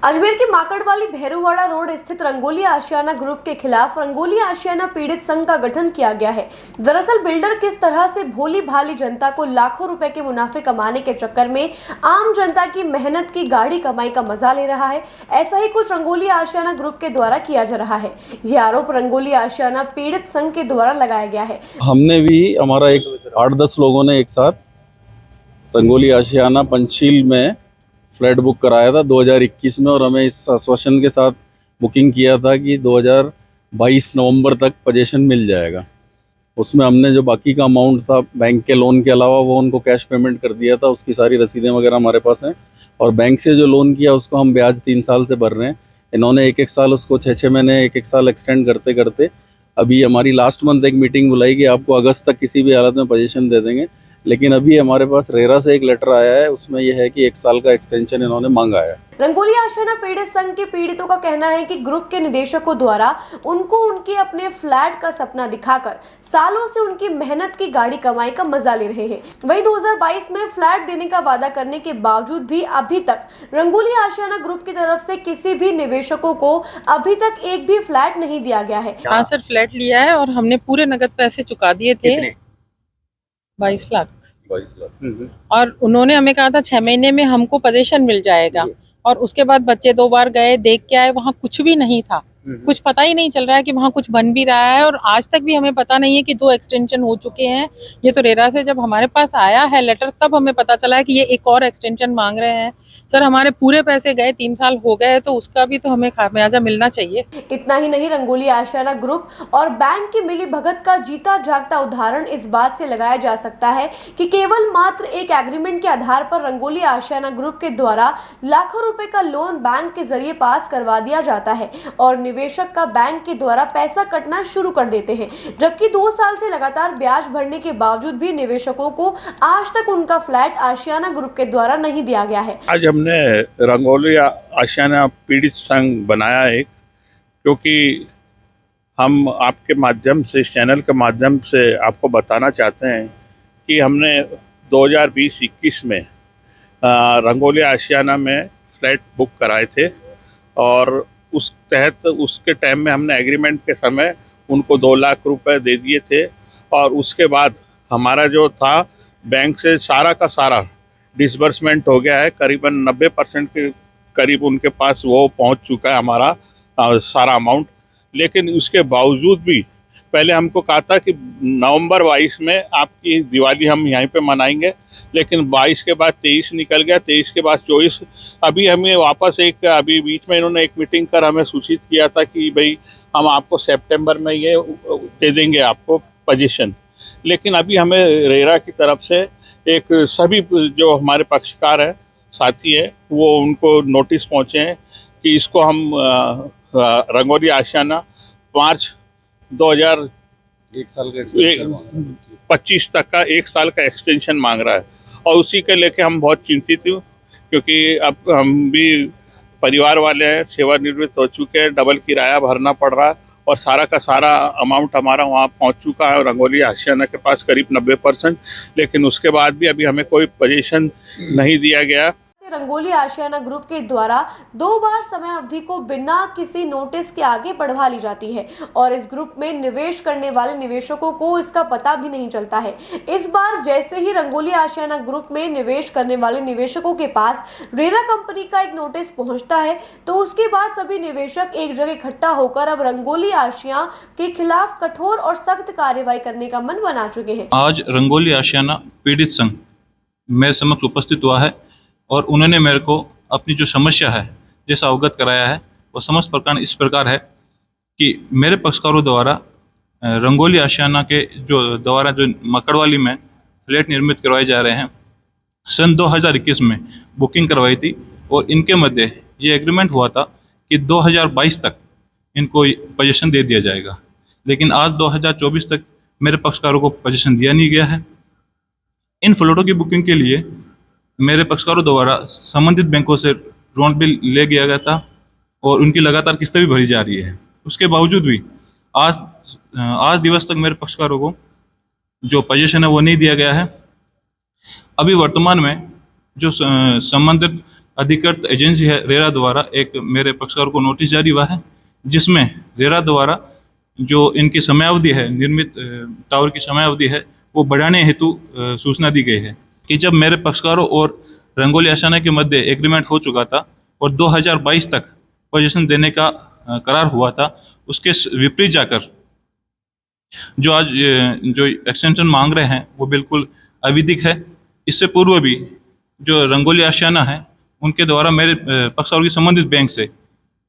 अजमेर के माकड़वाली भैरूवाड़ा रोड स्थित रंगोली आशियाना ग्रुप के खिलाफ रंगोली आशियाना पीड़ित संघ का गठन किया गया है। दरअसल बिल्डर किस तरह से भोली भाली जनता को लाखों रुपए के मुनाफे कमाने के चक्कर में आम जनता की मेहनत की गाढ़ी कमाई का मजा ले रहा है, ऐसा ही कुछ रंगोली आशियाना ग्रुप के द्वारा किया जा रहा है। यह आरोप रंगोली आशियाना पीड़ित संघ के द्वारा लगाया गया है। हमने भी हमारा एक 8-10 लोगों ने एक साथ रंगोली आशियाना पंचशील में फ्लैट बुक कराया था 2021 में, और हमें इस आश्वासन के साथ बुकिंग किया था कि 2022 नवंबर तक पोजीशन मिल जाएगा। उसमें हमने जो बाकी का अमाउंट था बैंक के लोन के अलावा वो उनको कैश पेमेंट कर दिया था। उसकी सारी रसीदें वगैरह हमारे पास हैं, और बैंक से जो लोन किया उसको हम ब्याज 3 साल से भर रहे हैं। इन्होंने एक साल उसको 6 महीने एक साल एक्सटेंड करते करते अभी हमारी लास्ट मंथ एक मीटिंग बुलाई कि आपको अगस्त तक किसी भी हालत में पोजीशन दे देंगे। लेकिन अभी हमारे पास रेरा से एक लेटर आया है, उसमें यह है कि 1 साल का एक्सटेंशन इन्होंने मांगा है। रंगोली आशियाना पीड़ित संघ के पीड़ितों का कहना है कि ग्रुप के निदेशकों द्वारा उनको उनके अपने फ्लैट का सपना दिखाकर सालों से उनकी मेहनत की गाढ़ी कमाई का मजा ले रहे हैं। वहीं 2022 में फ्लैट देने का वादा करने के बावजूद भी अभी तक रंगोली आशियाना ग्रुप की तरफ से किसी भी निवेशकों को अभी तक एक भी फ्लैट नहीं दिया गया है। हाँ सर, फ्लैट लिया है और हमने पूरे नगद पैसे चुका दिए थे। 22 लाख। और उन्होंने हमें कहा था 6 महीने में हमको पोजीशन मिल जाएगा, और उसके बाद बच्चे 2 बार गए, देख के आए, वहाँ कुछ भी नहीं था। कुछ पता ही नहीं चल रहा है कि वहाँ कुछ बन भी रहा है, और आज तक भी हमें पता नहीं है कि 2 एक्सटेंशन हो चुके हैं। ये तो रेरा से जब हमारे पास आया है लेटर तब हमें पता चला है कि ये एक और एक्सटेंशन मांग रहे हैं। सर, हमारे पूरे पैसे गए, 3 साल हो गए, तो उसका भी तो हमें खामियाजा मिलना चाहिए। इतना ही नहीं, रंगोली आशियाना ग्रुप और बैंक की मिली भगत का जीता जागता उदाहरण इस बात से लगाया जा सकता है कि केवल मात्र एक एग्रीमेंट के आधार पर रंगोली आशियाना ग्रुप के द्वारा लाखों रुपए का लोन बैंक के जरिए पास करवा दिया जाता है, और निवेशक का बैंक के द्वारा पैसा कटना शुरू कर देते हैं, जबकि 2 साल से लगातार ब्याज भरने के बावजूद भी निवेशकों को आज तक उनका फ्लैट आशियाना ग्रुप के द्वारा नहीं दिया गया है। आज हमने रंगोली आशियाना पीड़ित संघ बनाया है, क्योंकि हम आपके माध्यम से, इस चैनल के माध्यम से आपको बताना चाहते हैं कि हमने 2020-21 में रंगोली आशियाना में फ्लैट बुक कराए थे, और उस तहत उसके टाइम में हमने एग्रीमेंट के समय उनको 2 लाख रुपए दे दिए थे, और उसके बाद हमारा जो था बैंक से सारा का सारा डिसबर्समेंट हो गया है। करीबन 90% के करीब उनके पास वो पहुंच चुका है हमारा सारा अमाउंट। लेकिन उसके बावजूद भी पहले हमको कहा था कि नवंबर 22 में आपकी दिवाली हम यहीं पे मनाएंगे, लेकिन 22 के बाद 23 निकल गया, 23 के बाद 24। अभी हमें वापस अभी बीच में इन्होंने एक मीटिंग कर हमें सूचित किया था कि भाई हम आपको सितंबर में ये दे देंगे आपको पोजीशन। लेकिन अभी हमें रेरा की तरफ से एक सभी जो हमारे पक्षकार है, साथी है, वो उनको नोटिस पहुँचे हैं कि इसको हम रंगोली आशियाना मार्च 2025 तक का 1 साल का एक्सटेंशन मांग रहा है, और उसी के लेके हम बहुत चिंतित हूँ, क्योंकि अब हम भी परिवार वाले हैं, सेवानिवृत्त हो चुके हैं, डबल किराया भरना पड़ रहा है, और सारा का सारा अमाउंट हमारा वहाँ पहुँच चुका है, और रंगोली आशियाना के पास करीब 90%। लेकिन उसके बाद भी अभी हमें कोई पोजीशन नहीं दिया गया। रंगोली आशियाना ग्रुप के द्वारा 2 बार समय अवधि को बिना किसी नोटिस के आगे बढ़वा ली जाती है, और इस ग्रुप में निवेश करने वाले निवेशकों को इसका पता भी नहीं चलता है। इस बार जैसे ही रंगोली आशियाना ग्रुप में निवेश करने वाले निवेशकों के पास रेरा कंपनी का एक नोटिस पहुंचता है, तो उसके बाद सभी निवेशक एक जगह इकट्ठा होकर अब रंगोली आशियाना के खिलाफ कठोर और सख्त कार्रवाई करने का मन बना चुके हैं। आज रंगोली आशियाना पीड़ित संघ मेरे समक्ष उपस्थित हुआ है, और उन्होंने मेरे को अपनी जो समस्या है जैसा अवगत कराया है, वो समस्त प्रकार इस प्रकार है कि मेरे पक्षकारों द्वारा रंगोली आशियाना के द्वारा जो मकड़वाली में फ्लैट निर्मित करवाए जा रहे हैं, सन 2021 में बुकिंग करवाई थी, और इनके मध्य ये एग्रीमेंट हुआ था कि 2022 तक इनको पोजीशन दे दिया जाएगा। लेकिन आज 2024 तक मेरे पक्षकारों को पोजीशन दिया नहीं गया है। इन फ्लैटों की बुकिंग के लिए मेरे पक्षकारों द्वारा संबंधित बैंकों से लोन भी ले गया गया था, और उनकी लगातार किस्तें भी भरी जा रही है। उसके बावजूद भी आज दिवस तक मेरे पक्षकारों को जो पोजीशन है वो नहीं दिया गया है। अभी वर्तमान में जो संबंधित अधिकृत एजेंसी है रेरा द्वारा एक मेरे पक्षकार को नोटिस जारी हुआ है, जिसमें रेरा द्वारा जो इनकी समयावधि है, निर्मित टावर की समयावधि है, वो बढ़ाने हेतु सूचना दी गई है कि जब मेरे पक्षकारों और रंगोली आशियाना के मध्य एग्रीमेंट हो चुका था और 2022 तक पोजीशन देने का करार हुआ था, उसके विपरीत जाकर जो आज जो एक्सटेंशन मांग रहे हैं वो बिल्कुल अविधिक है। इससे पूर्व भी जो रंगोली आशियाना है उनके द्वारा मेरे पक्षकारों की संबंधित बैंक से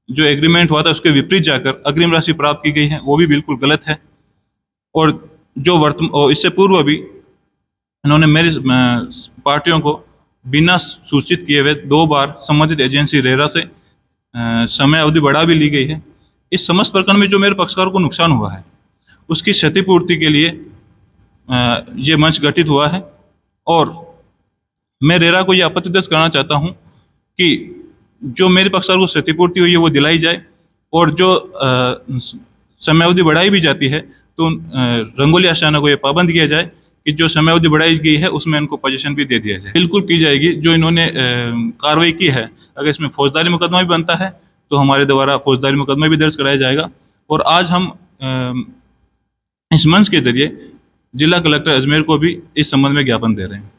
जो एग्रीमेंट हुआ था उसके विपरीत जाकर अग्रिम राशि प्राप्त की गई है, वो भी बिल्कुल गलत है। और जो इससे पूर्व भी इन्होंने मेरी पार्टियों को बिना सूचित किए हुए 2 बार संबंधित एजेंसी रेरा से समय अवधि बढ़ा भी ली गई है। इस समस्त प्रकरण में जो मेरे पक्षकारों को नुकसान हुआ है उसकी क्षतिपूर्ति के लिए ये मंच गठित हुआ है और मैं रेरा को ये आपत्ति दर्ज करना चाहता हूँ कि जो मेरे पक्षकार को क्षतिपूर्ति हुई है वो दिलाई जाए और जो समयावधि बढ़ाई भी जाती है तो रंगोली आशियाना को ये पाबंद किया जाए कि जो समयावधि बढ़ाई गई है उसमें इनको पोजीशन भी दे दिया जाए। बिल्कुल की जाएगी। जो इन्होंने कार्रवाई की है, अगर इसमें फौजदारी मुकदमा भी बनता है तो हमारे द्वारा फौजदारी मुकदमा भी दर्ज कराया जाएगा। और आज हम इस मंच के जरिए जिला कलेक्टर अजमेर को भी इस संबंध में ज्ञापन दे रहे हैं।